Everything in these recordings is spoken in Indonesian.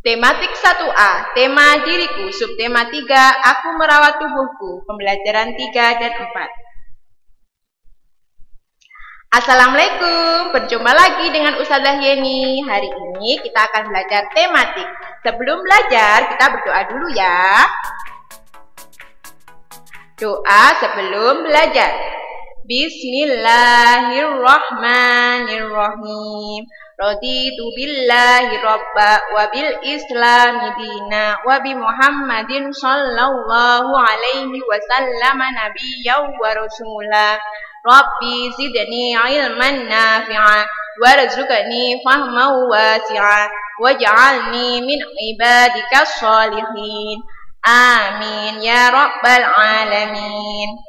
Tematik 1A, tema diriku, subtema 3, aku merawat tubuhku, pembelajaran 3 dan 4. Assalamualaikum, berjumpa lagi dengan Ustazah Yeni. Hari ini kita akan belajar tematik. Sebelum belajar, kita berdoa dulu ya. Doa sebelum belajar. Bismillahirrahmanirrahim. Raditu billahi robba wa bil islami dina wa bi Muhammadin sallallahu alaihi wasallam nabiyyan wa rasulah. Rabbi zidni ilman nafi'a warzuqni fahman wasi'a waj'alni min ibadikas sholihin. Amin ya rabbal alamin.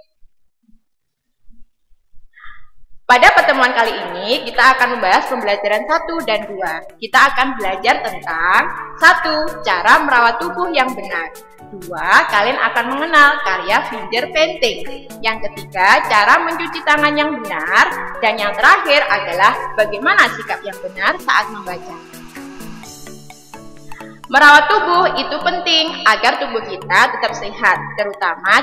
Pada pertemuan kali ini, kita akan membahas pembelajaran 1 dan 2. Kita akan belajar tentang 1. Cara merawat tubuh yang benar. 2. Kalian akan mengenal karya finger painting. Yang ketiga, cara mencuci tangan yang benar. Dan yang terakhir adalah bagaimana sikap yang benar saat membaca. Merawat tubuh itu penting agar tubuh kita tetap sehat, terutama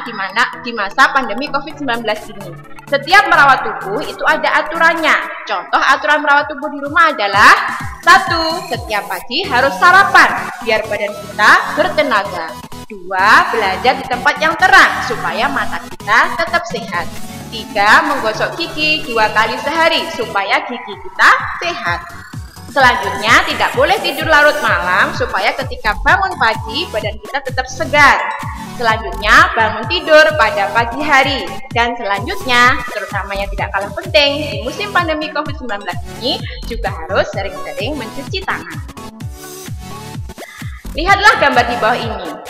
di masa pandemi COVID-19 ini. Setiap merawat tubuh itu ada aturannya. Contoh aturan merawat tubuh di rumah adalah 1. Setiap pagi harus sarapan biar badan kita bertenaga. 2. Belajar di tempat yang terang supaya mata kita tetap sehat. 3. Menggosok gigi 2 kali sehari supaya gigi kita sehat. Selanjutnya, tidak boleh tidur larut malam supaya ketika bangun pagi badan kita tetap segar. Selanjutnya, bangun tidur pada pagi hari. Dan selanjutnya, terutama yang tidak kalah penting, di musim pandemi COVID-19 ini juga harus sering-sering mencuci tangan. Lihatlah gambar di bawah ini.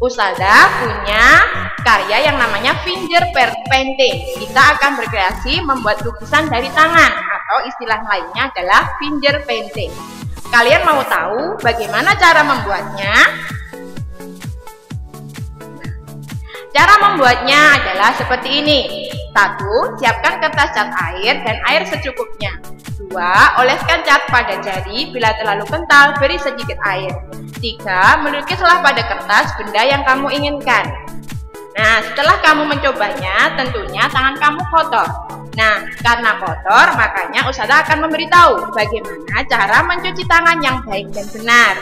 Ustazah punya karya yang namanya finger painting. Kita akan berkreasi membuat lukisan dari tangan, atau istilah lainnya adalah finger painting. Kalian mau tahu bagaimana cara membuatnya? Cara membuatnya adalah seperti ini. 1. Siapkan kertas cat air dan air secukupnya. 2. Oleskan cat pada jari, bila terlalu kental beri sedikit air. 3. Melukislah pada kertas benda yang kamu inginkan. Nah, setelah kamu mencobanya, tentunya tangan kamu kotor. Nah, karena kotor, makanya Ustazah akan memberitahu bagaimana cara mencuci tangan yang baik dan benar.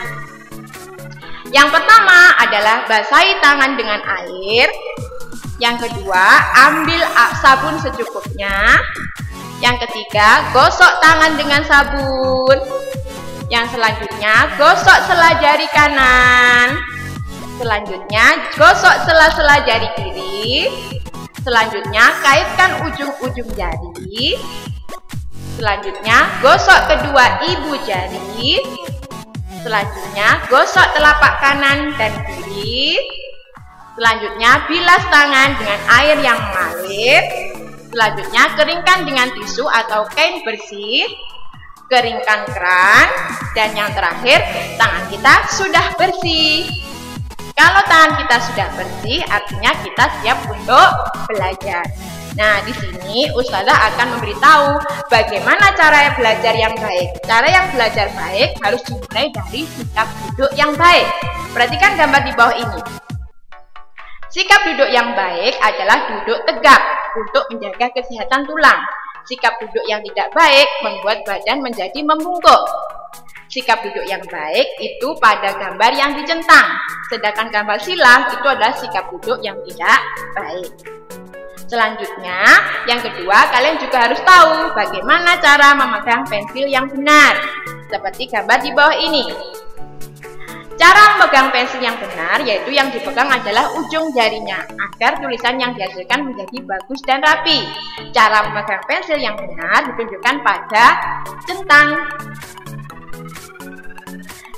Yang pertama adalah basahi tangan dengan air. Yang kedua, ambil sabun secukupnya. Yang ketiga, gosok tangan dengan sabun. Yang selanjutnya, gosok sela jari kanan. Selanjutnya, gosok sela-sela jari kiri. Selanjutnya, kaitkan ujung-ujung jari. Selanjutnya, gosok kedua ibu jari. Selanjutnya, gosok telapak kanan dan kiri. Selanjutnya, bilas tangan dengan air yang mengalir. Selanjutnya, keringkan dengan tisu atau kain bersih. Keringkan keran. Dan yang terakhir, tangan kita sudah bersih. Kalau tangan kita sudah bersih, artinya kita siap untuk belajar. Nah, di sini Ustazah akan memberitahu bagaimana cara belajar yang baik. Cara yang belajar baik harus dimulai dari sikap duduk yang baik. Perhatikan gambar di bawah ini. Sikap duduk yang baik adalah duduk tegap untuk menjaga kesehatan tulang. Sikap duduk yang tidak baik membuat badan menjadi membungkuk. Sikap duduk yang baik itu pada gambar yang dicentang. Sedangkan gambar silang itu adalah sikap duduk yang tidak baik. Selanjutnya, yang kedua, kalian juga harus tahu bagaimana cara memegang pensil yang benar. Seperti gambar di bawah ini. Cara memegang pensil yang benar yaitu yang dipegang adalah ujung jarinya agar tulisan yang dihasilkan menjadi bagus dan rapi. Cara memegang pensil yang benar ditunjukkan pada centang.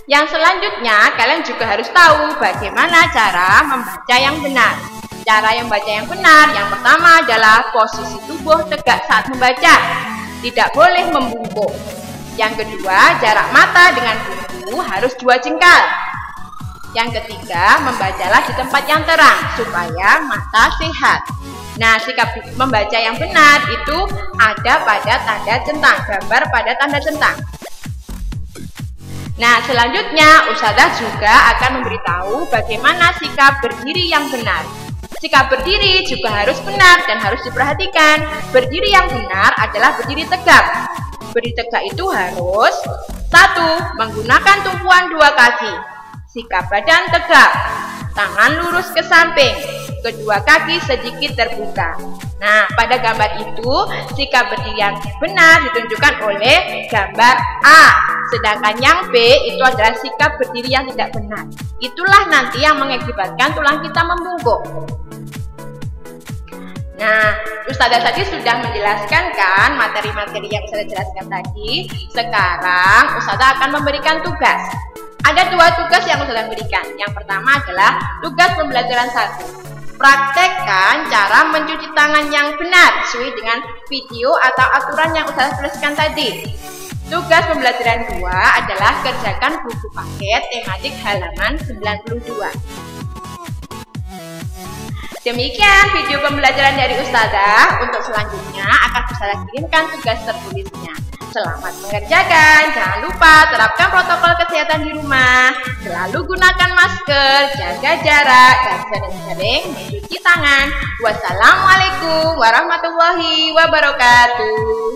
Yang selanjutnya, kalian juga harus tahu bagaimana cara membaca yang benar. Cara yang membaca yang benar, yang pertama adalah posisi tubuh tegak saat membaca. Tidak boleh membungkuk. Yang kedua, jarak mata dengan buku harus 2 jengkal. Yang ketiga, membacalah di tempat yang terang supaya mata sehat. Nah, sikap membaca yang benar itu ada pada tanda centang, gambar pada tanda centang. Nah, selanjutnya Ustazah juga akan memberitahu bagaimana sikap berdiri yang benar. Sikap berdiri juga harus benar dan harus diperhatikan. Berdiri yang benar adalah berdiri tegak. Berdiri tegak itu harus 1. Menggunakan tumpuan 2 kaki. Sikap badan tegak. Tangan lurus ke samping. Kedua kaki sedikit terbuka. Nah, pada gambar itu, sikap berdiri yang benar ditunjukkan oleh gambar A. Sedangkan yang B itu adalah sikap berdiri yang tidak benar. Itulah nanti yang mengakibatkan tulang kita membungkuk. Nah, Ustazah tadi sudah menjelaskan kan materi-materi yang Ustazah jelaskan tadi. Sekarang Ustazah akan memberikan tugas. Ada 2 tugas yang Ustazah berikan. Yang pertama adalah tugas pembelajaran 1. Praktekkan cara mencuci tangan yang benar sesuai dengan video atau aturan yang Ustazah tuliskan tadi. Tugas pembelajaran 2 adalah kerjakan buku paket tematik halaman 92. Demikian video pembelajaran dari Ustazah. Untuk selanjutnya akan Ustazah kirimkan tugas tertulisnya. Selamat mengerjakan. Jangan lupa terapkan protokol kesehatan di rumah. Selalu gunakan masker, jaga jarak, dan sering-sering mencuci tangan. Wassalamualaikum warahmatullahi wabarakatuh.